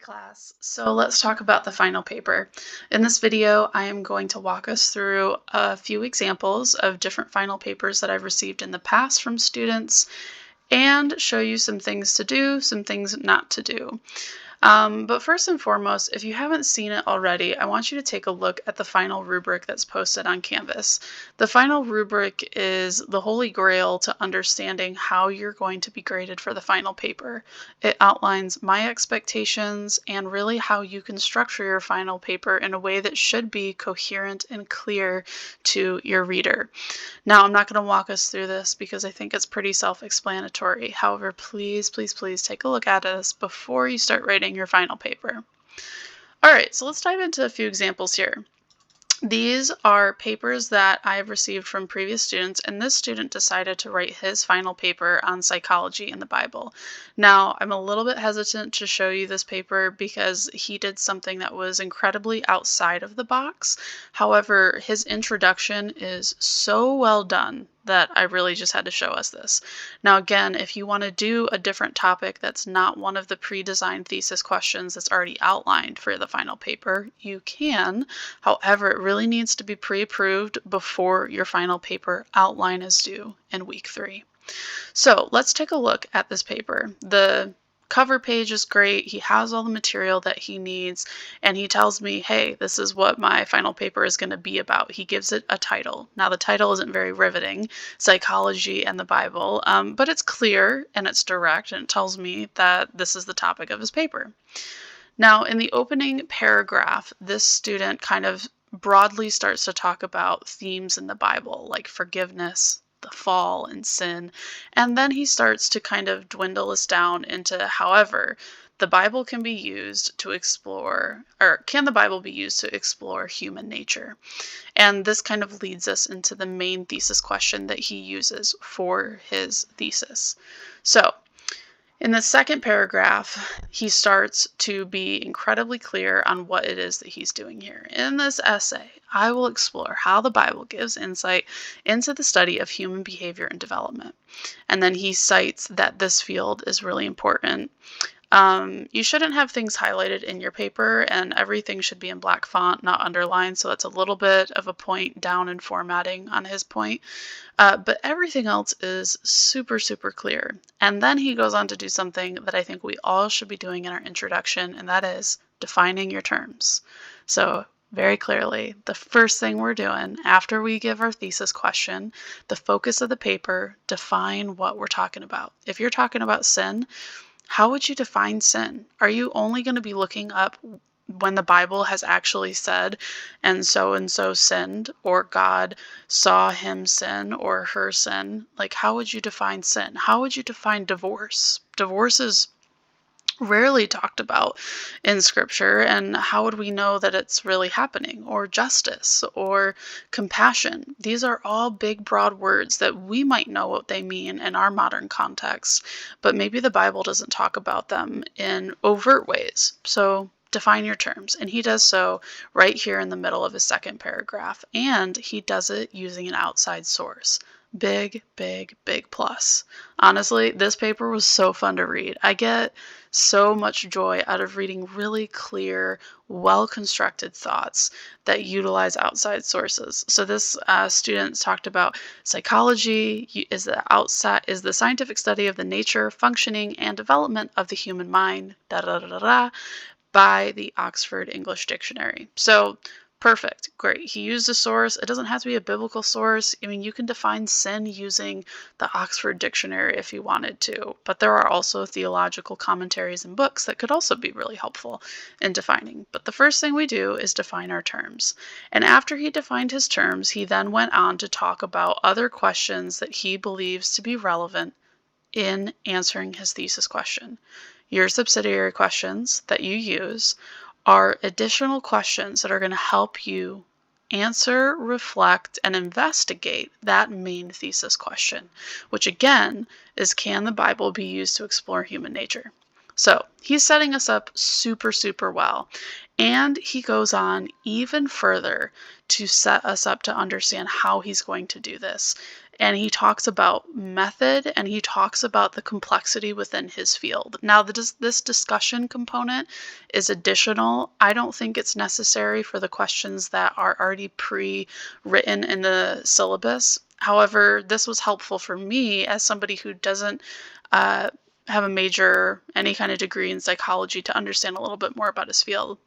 class. So let's talk about the final paper. In this video, I am going to walk us through a few examples of different final papers that I've received in the past from students and show you some things to do, some things not to do. But first and foremost, if you haven't seen it already, I want you to take a look at the final rubric that's posted on Canvas. The final rubric is the holy grail to understanding how you're going to be graded for the final paper. It outlines my expectations and really how you can structure your final paper in a way that should be coherent and clear to your reader. Now, I'm not going to walk us through this because I think it's pretty self-explanatory. However, please take a look at this before you start writing your final paper. All right, so let's dive into a few examples here. These are papers that I've received from previous students, and this student decided to write his final paper on psychology in the Bible. Now, I'm a little bit hesitant to show you this paper because he did something that was incredibly outside of the box. However, his introduction is so well done that I really just had to show us this. Now, again, if you want to do a different topic that's not one of the pre-designed thesis questions that's already outlined for the final paper, you can. However, it really needs to be pre-approved before your final paper outline is due in week 3. So let's take a look at this paper. The cover page is great. He has all the material that he needs, and he tells me, hey, this is what my final paper is going to be about. He gives it a title. Now, the title isn't very riveting, Psychology and the Bible, but it's clear and it's direct, and it tells me that this is the topic of his paper. Now, in the opening paragraph, this student kind of broadly starts to talk about themes in the Bible, like forgiveness, the fall and sin, and then he starts to kind of dwindle us down into, however, the Bible can be used to explore, or can the Bible be used to explore human nature? And this kind of leads us into the main thesis question that he uses for his thesis. So, in the second paragraph, he starts to be incredibly clear on what it is that he's doing here. In this essay, I will explore how the Bible gives insight into the study of human behavior and development. And then he cites that this field is really important. You shouldn't have things highlighted in your paper, and everything should be in black font, not underlined, so that's a little bit of a point down in formatting on his point. But everything else is super clear. And then he goes on to do something that I think we all should be doing in our introduction, and that is defining your terms. So very clearly, the first thing we're doing after we give our thesis question, the focus of the paper, define what we're talking about. If you're talking about sin, how would you define sin? Are you only going to be looking up when the Bible has actually said, and so sinned, or God saw him sin or her sin? Like, how would you define sin? How would you define divorce? Divorce is rarely talked about in scripture, and how would we know that it's really happening? Or justice or compassion. These are all big broad words that we might know what they mean in our modern context, but maybe the Bible doesn't talk about them in overt ways. So define your terms, and he does so right here in the middle of his second paragraph, and he does it using an outside source. Big plus. Honestly, this paper was so fun to read. I get so much joy out of reading really clear, well-constructed thoughts that utilize outside sources. So this student talked about psychology is the scientific study of the nature, functioning, and development of the human mind, by the Oxford English Dictionary. So perfect, great. He used a source. It doesn't have to be a biblical source. I mean, you can define sin using the Oxford Dictionary if you wanted to, but there are also theological commentaries and books that could also be really helpful in defining. But the first thing we do is define our terms. And after he defined his terms, he then went on to talk about other questions that he believes to be relevant in answering his thesis question. Your subsidiary questions that you use are additional questions that are going to help you answer, reflect, and investigate that main thesis question, which again is, can the Bible be used to explore human nature? So he's setting us up super well. And he goes on even further to set us up to understand how he's going to do this. and he talks about method, and he talks about the complexity within his field. Now, this discussion component is additional. I don't think it's necessary for the questions that are already pre-written in the syllabus. However, this was helpful for me as somebody who doesn't have a major, any kind of degree in psychology, to understand a little bit more about his field.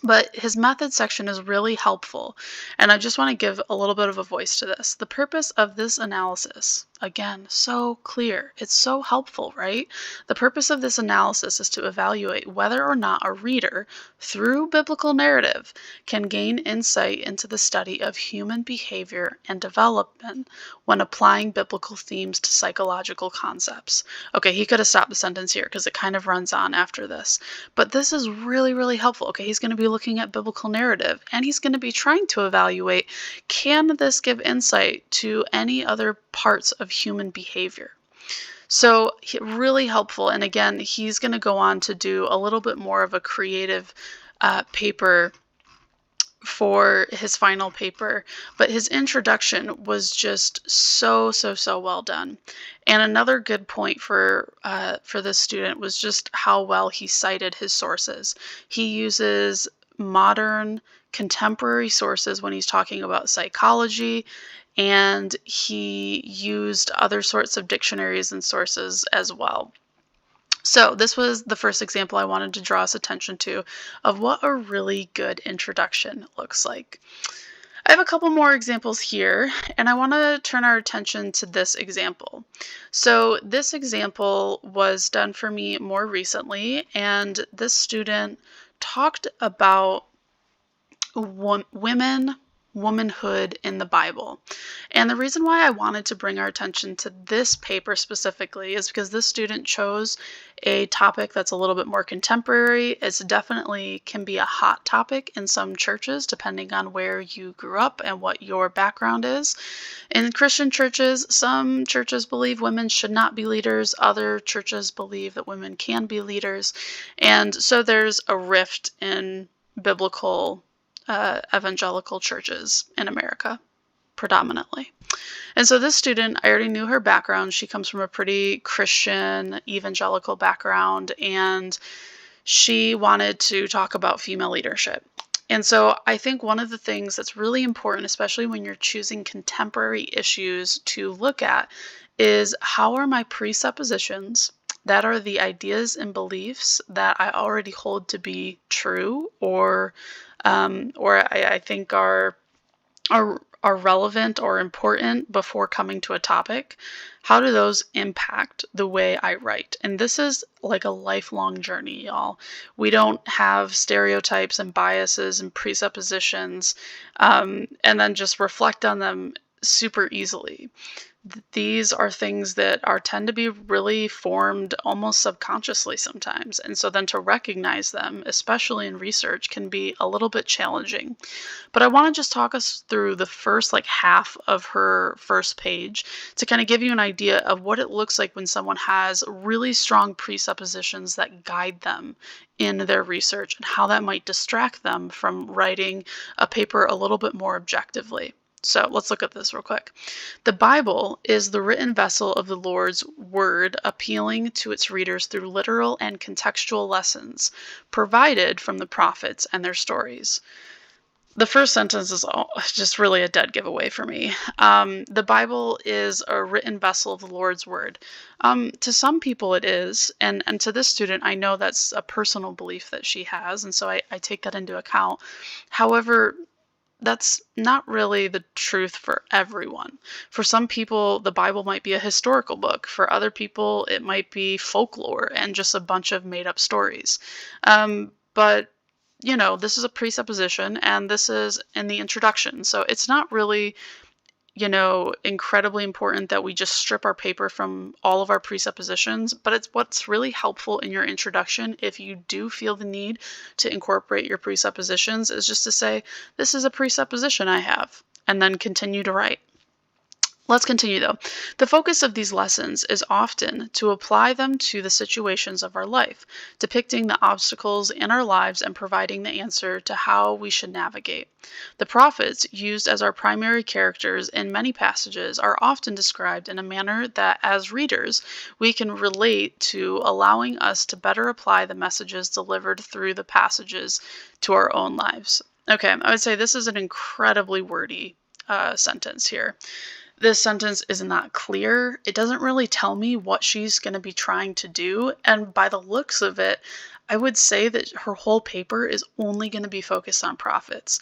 But his method section is really helpful, and I just want to give a little bit of a voice to this. The purpose of this analysis, again, so clear. It's so helpful, right? The purpose of this analysis is to evaluate whether or not a reader, through biblical narrative, can gain insight into the study of human behavior and development when applying biblical themes to psychological concepts. Okay, he could have stopped the sentence here because it kind of runs on after this. But this is really, really helpful. Okay, he's going to be looking at biblical narrative, and he's going to be trying to evaluate, can this give insight to any other parts of human behavior? So really helpful. And again, he's going to go on to do a little bit more of a creative paper for his final paper, but his introduction was just so well done. And another good point for this student was just how well he cited his sources. He uses modern, contemporary sources when he's talking about psychology, and he used other sorts of dictionaries and sources as well. So this was the first example I wanted to draw us attention to of what a really good introduction looks like. I have a couple more examples here, and I want to turn our attention to this example. So this example was done for me more recently, and this student talked about womanhood in the Bible. And the reason why I wanted to bring our attention to this paper specifically is because this student chose a topic that's a little bit more contemporary. It's definitely can be a hot topic in some churches, depending on where you grew up and what your background is. In Christian churches, some churches believe women should not be leaders. Other churches believe that women can be leaders. And so there's a rift in biblical evangelical churches in America, predominantly. And so this student, I already knew her background. She comes from a pretty Christian evangelical background, and she wanted to talk about female leadership. And so I think one of the things that's really important, especially when you're choosing contemporary issues to look at, is how are my presuppositions, that are the ideas and beliefs that I already hold to be true, or I think are relevant or important before coming to a topic. How do those impact the way I write? And this is like a lifelong journey, y'all. We don't have stereotypes and biases and presuppositions and then just reflect on them super easily. These are things that tend to be really formed almost subconsciously sometimes. And so then to recognize them, especially in research, can be a little bit challenging. But I want to just talk us through the first half of her first page to kind of give you an idea of what it looks like when someone has really strong presuppositions that guide them in their research, and how that might distract them from writing a paper a little bit more objectively. So let's look at this real quick. The Bible is the written vessel of the Lord's Word, appealing to its readers through literal and contextual lessons provided from the prophets and their stories. The first sentence is just really a dead giveaway for me. The Bible is a written vessel of the Lord's Word. To some people it is, and to this student, I know that's a personal belief that she has, and so I take that into account. However, that's not really the truth for everyone. For some people, the Bible might be a historical book. For other people, it might be folklore and just a bunch of made-up stories. But, this is a presupposition, and this is in the introduction. So it's not really, incredibly important that we just strip our paper from all of our presuppositions, but it's what's really helpful in your introduction, if you do feel the need to incorporate your presuppositions, is just to say, this is a presupposition I have, and then continue to write. Let's continue though. The focus of these lessons is often to apply them to the situations of our life, depicting the obstacles in our lives and providing the answer to how we should navigate. The prophets, used as our primary characters in many passages, are often described in a manner that, as readers, we can relate to, allowing us to better apply the messages delivered through the passages to our own lives. Okay, I would say this is an incredibly wordy sentence here. This sentence is not clear. It doesn't really tell me what she's going to be trying to do. And by the looks of it, I would say that her whole paper is only going to be focused on prophets.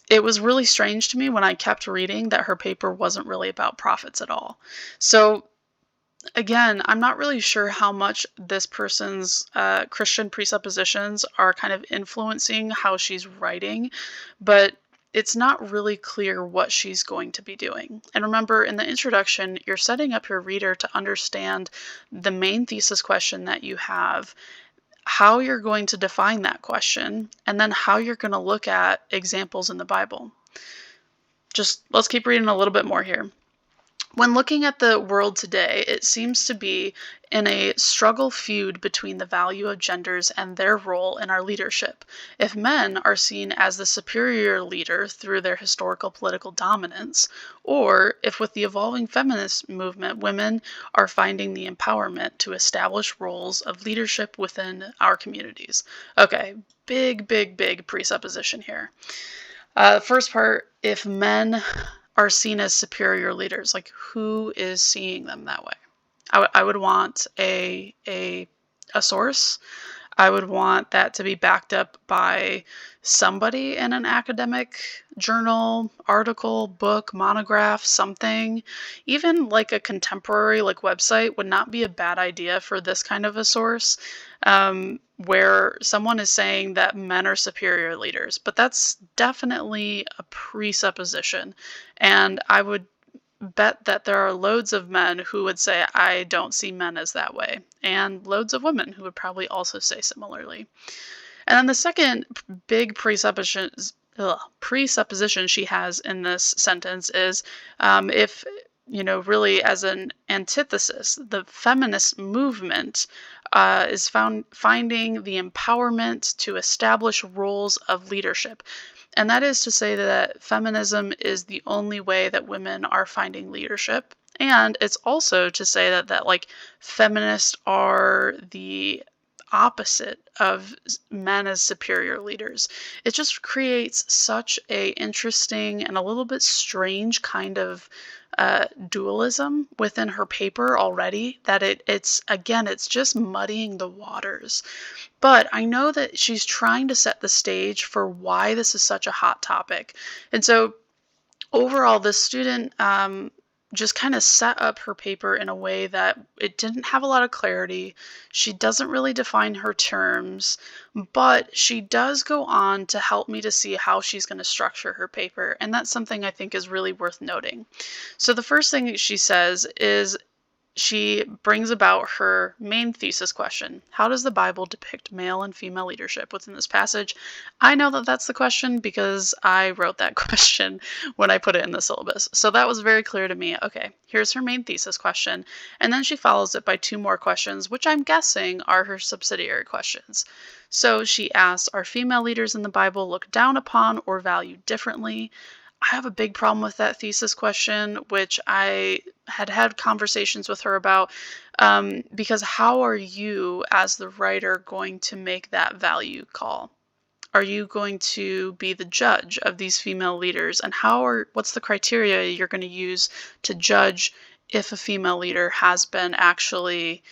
It was really strange to me when I kept reading that her paper wasn't really about prophets at all. So, again, I'm not really sure how much this person's Christian presuppositions are kind of influencing how she's writing, but it's not really clear what she's going to be doing. And remember, in the introduction, you're setting up your reader to understand the main thesis question that you have, how you're going to define that question, and then how you're going to look at examples in the Bible. Just let's keep reading a little bit more here. When looking at the world today, it seems to be in a struggle feud between the value of genders and their role in our leadership. If men are seen as the superior leader through their historical political dominance, or if with the evolving feminist movement, women are finding the empowerment to establish roles of leadership within our communities. Okay, big presupposition here. First part, if men are seen as superior leaders, like who is seeing them that way? I would want a source. I would want that to be backed up by somebody in an academic journal, article, book, monograph, something. Even like a contemporary like website would not be a bad idea for this kind of a source, where someone is saying that men are superior leaders. But that's definitely a presupposition. And I would bet that there are loads of men who would say, I don't see men as that way, and loads of women who would probably also say similarly. And then the second big presupposition she has in this sentence is, if, really as an antithesis, the feminist movement is finding the empowerment to establish roles of leadership. And that is to say that feminism is the only way that women are finding leadership. And it's also to say that like feminists are the opposite of men as superior leaders. It just creates such a interesting and a little bit strange kind of dualism within her paper already that it's just muddying the waters. But I know that she's trying to set the stage for why this is such a hot topic. And so overall, this student just kind of set up her paper in a way that it didn't have a lot of clarity. She doesn't really define her terms, but she does go on to help me to see how she's going to structure her paper. And that's something I think is really worth noting. So the first thing that she says is, she brings about her main thesis question. How does the Bible depict male and female leadership within this passage? I know that that's the question because I wrote that question when I put it in the syllabus. So that was very clear to me. Okay, here's her main thesis question. And then she follows it by two more questions, which I'm guessing are her subsidiary questions. So she asks, are female leaders in the Bible looked down upon or valued differently? I have a big problem with that thesis question, which I had conversations with her about, because how are you, as the writer, going to make that value call? Are you going to be the judge of these female leaders? And what's the criteria you're going to use to judge if a female leader has been actually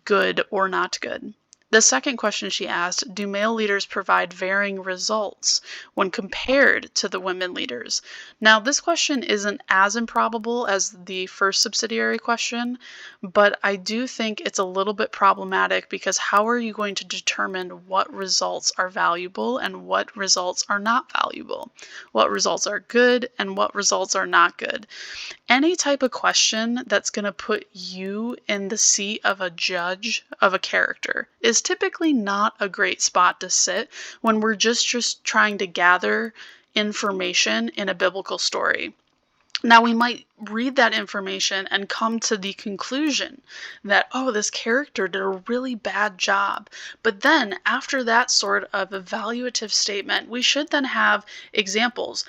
good or not good? The second question she asked, do male leaders provide varying results when compared to the women leaders? Now, this question isn't as improbable as the first subsidiary question, but I do think it's a little bit problematic because how are you going to determine what results are valuable and what results are not valuable? What results are good and what results are not good? Any type of question that's going to put you in the seat of a judge of a character is typically not a great spot to sit when we're just trying to gather information in a biblical story. Now, we might read that information and come to the conclusion that, oh, this character did a really bad job. But then, after that sort of evaluative statement, we should then have examples.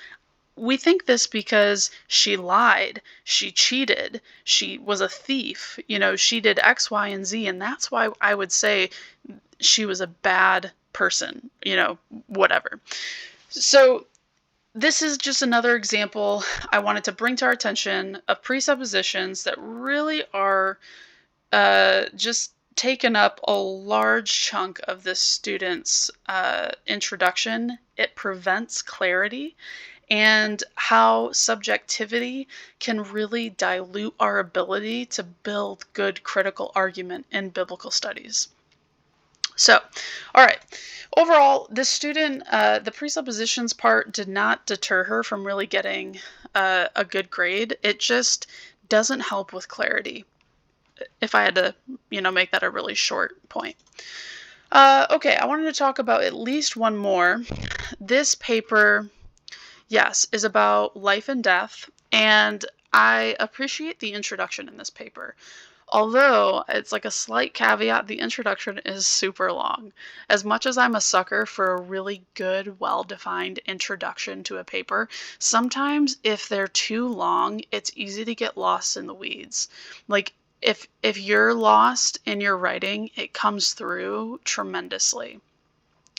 We think this because she lied, she cheated, she was a thief, she did X, Y, and Z, and that's why I would say she was a bad person, whatever. So, this is just another example I wanted to bring to our attention of presuppositions that really are just taken up a large chunk of the student's introduction. It prevents clarity, and how subjectivity can really dilute our ability to build good critical argument in biblical studies. So, all right. Overall, this student, the presuppositions part did not deter her from really getting a good grade. It just doesn't help with clarity, if I had to, make that a really short point. Okay, I wanted to talk about at least one more. This paper, yes, is about life and death, and I appreciate the introduction in this paper. Although, it's like a slight caveat, the introduction is super long. As much as I'm a sucker for a really good, well-defined introduction to a paper, sometimes if they're too long, it's easy to get lost in the weeds. Like, if you're lost in your writing, it comes through tremendously.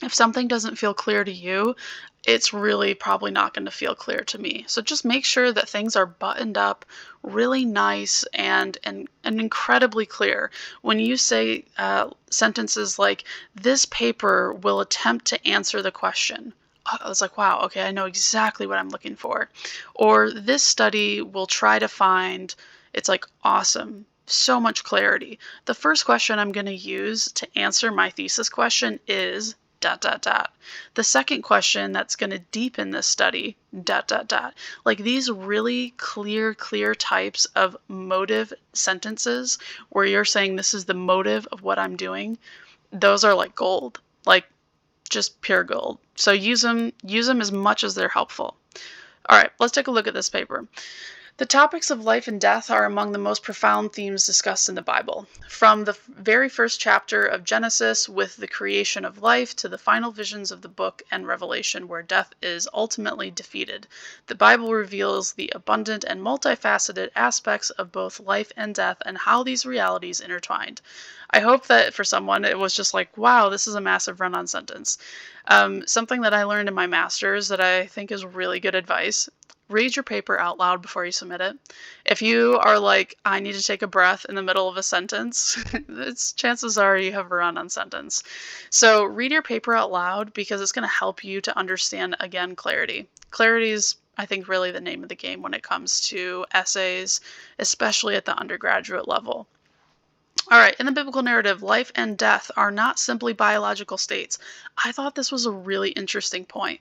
If something doesn't feel clear to you, it's really probably not going to feel clear to me. So just make sure that things are buttoned up really nice and incredibly clear. When you say sentences like, this paper will attempt to answer the question, I was like, wow, okay, I know exactly what I'm looking for. Or this study will try to find, it's like, awesome. So much clarity. The first question I'm going to use to answer my thesis question is ... The second question that's going to deepen this study ... Like these really clear types of motive sentences where you're saying this is the motive of what I'm doing, those are like gold, like just pure gold. So use them as much as they're helpful. All right, let's take a look at this paper. The topics of life and death are among the most profound themes discussed in the Bible. From the very first chapter of Genesis with the creation of life to the final visions of the book and Revelation where death is ultimately defeated, the Bible reveals the abundant and multifaceted aspects of both life and death and how these realities intertwined. I hope that for someone it was just like, wow, this is a massive run-on sentence. Something that I learned in my master's that I think is really good advice. Read your paper out loud before you submit it. If you are like, I need to take a breath in the middle of a sentence, chances are you have a run-on sentence. So read your paper out loud because it's going to help you to understand, again, clarity. Clarity is, I think, really the name of the game when it comes to essays, especially at the undergraduate level. All right, in the biblical narrative, life and death are not simply biological states. I thought this was a really interesting point.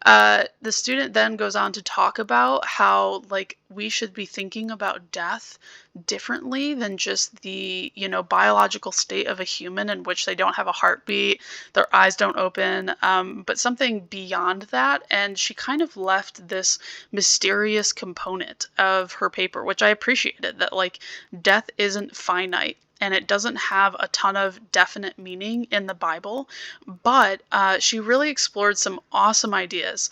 The student then goes on to talk about how, like, we should be thinking about death differently than just the, biological state of a human in which they don't have a heartbeat, their eyes don't open, but something beyond that. And she kind of left this mysterious component of her paper, which I appreciated, that, like, death isn't finite. And it doesn't have a ton of definite meaning in the Bible, but she really explored some awesome ideas.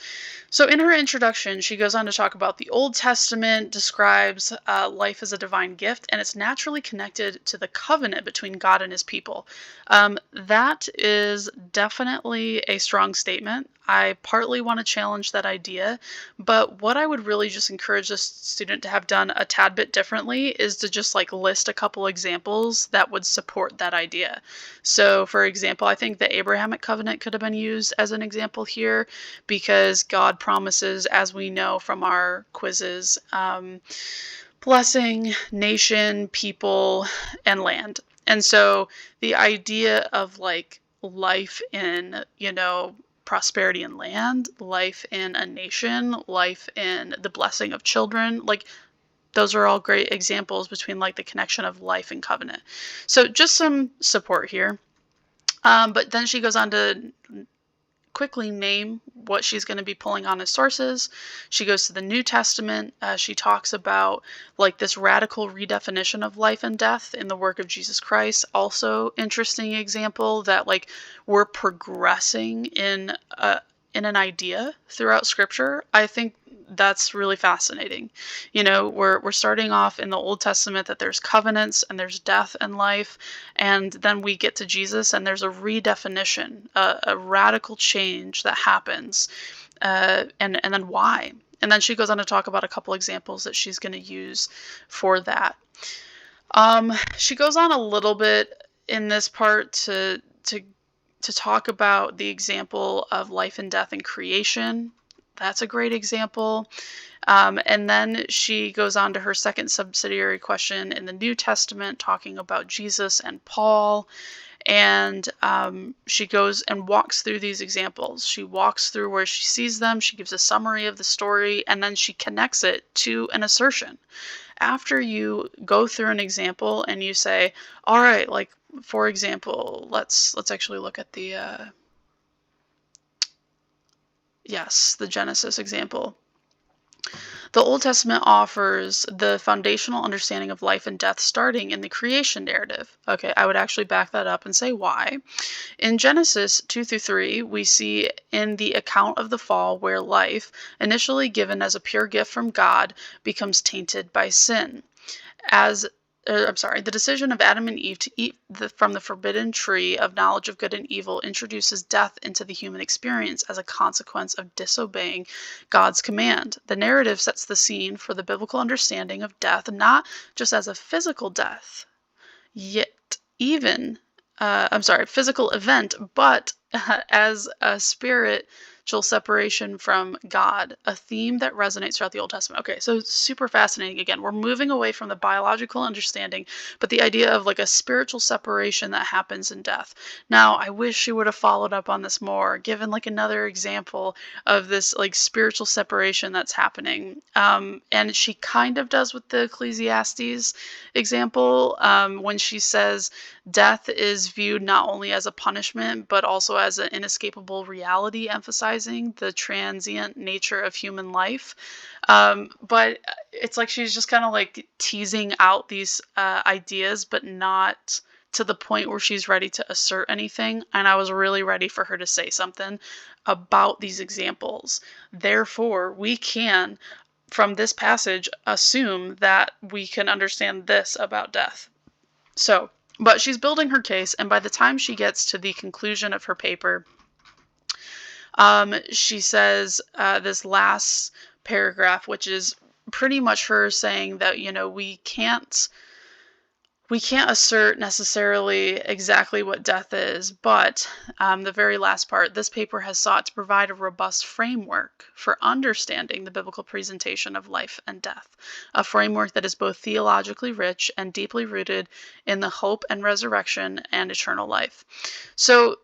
So in her introduction, she goes on to talk about the Old Testament describes life as a divine gift, and it's naturally connected to the covenant between God and his people. That is definitely a strong statement. I partly want to challenge that idea, but what I would really just encourage this student to have done a tad bit differently is to just like list a couple examples that would support that idea. So for example, I think the Abrahamic covenant could have been used as an example here because God promises, as we know from our quizzes, blessing, nation, people, and land. And so the idea of like life in, prosperity in land, life in a nation, life in the blessing of children, like those are all great examples between like the connection of life and covenant. So just some support here. But then she goes on to quickly name what she's going to be pulling on as sources. She goes to the New Testament. She talks about like this radical redefinition of life and death in the work of Jesus Christ. Also, interesting example that like we're progressing in an idea throughout Scripture. I think that's really fascinating. You know, we're starting off in the Old Testament that there's covenants and there's death and life, and then we get to Jesus and there's a redefinition, a radical change that happens, and then why? And then she goes on to talk about a couple examples that she's going to use for that. She goes on a little bit in this part to talk about the example of life and death in creation. That's a great example. And then she goes on to her second subsidiary question in the New Testament, talking about Jesus and Paul. And she goes and walks through these examples. She walks through where she sees them. She gives a summary of the story, and then she connects it to an assertion. After you go through an example and you say, all right, like, for example, let's actually look at the the Genesis example. The Old Testament offers the foundational understanding of life and death starting in the creation narrative. Okay, I would actually back that up and say why. In Genesis 2 through 3, we see in the account of the fall where life, initially given as a pure gift from God, becomes tainted by sin. The decision of Adam and Eve to eat from the forbidden tree of knowledge of good and evil introduces death into the human experience as a consequence of disobeying God's command. The narrative sets the scene for the biblical understanding of death, not just as a physical death, physical event, but as a spiritual separation from God, a theme that resonates throughout the Old Testament. Okay, so super fascinating. Again, we're moving away from the biological understanding, but the idea of like a spiritual separation that happens in death. Now, I wish she would have followed up on this more, given like another example of this like spiritual separation that's happening. And she kind of does with the Ecclesiastes example, when she says death is viewed not only as a punishment, but also as an inescapable reality, emphasizing the transient nature of human life. But it's like she's just kind of like teasing out these ideas, but not to the point where she's ready to assert anything. And I was really ready for her to say something about these examples. Therefore, we can, from this passage, assume that we can understand this about death. So, but she's building her case, and by the time she gets to the conclusion of her paper, she says this last paragraph, which is pretty much her saying that, you know, we can't assert necessarily exactly what death is, but the very last part, this paper has sought to provide a robust framework for understanding the biblical presentation of life and death, a framework that is both theologically rich and deeply rooted in the hope and resurrection and eternal life. So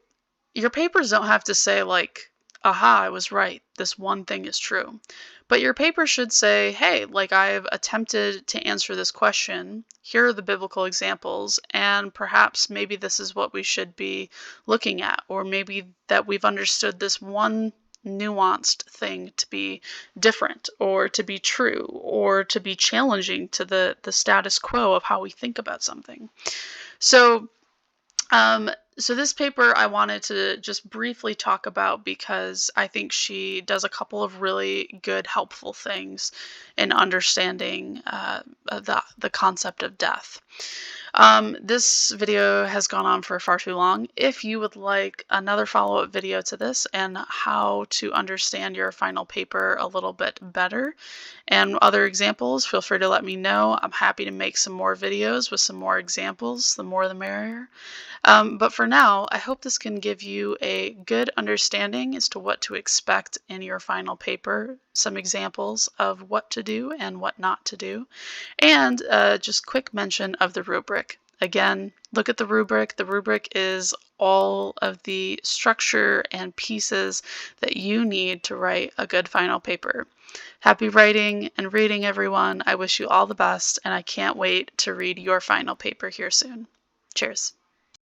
your papers don't have to say like, aha, I was right, this one thing is true. But your paper should say, hey, like I've attempted to answer this question, here are the biblical examples, and perhaps maybe this is what we should be looking at, or maybe that we've understood this one nuanced thing to be different, or to be true, or to be challenging to the status quo of how we think about something. So this paper I wanted to just briefly talk about because I think she does a couple of really good, helpful things in understanding the concept of death. This video has gone on for far too long. If you would like another follow-up video to this and how to understand your final paper a little bit better and other examples, feel free to let me know. I'm happy to make some more videos with some more examples. The more the merrier. But for now, I hope this can give you a good understanding as to what to expect in your final paper, some examples of what to do and what not to do, and just quick mention of the rubric. Again, look at the rubric. The rubric is all of the structure and pieces that you need to write a good final paper. Happy writing and reading, everyone. I wish you all the best, and I can't wait to read your final paper here soon. Cheers.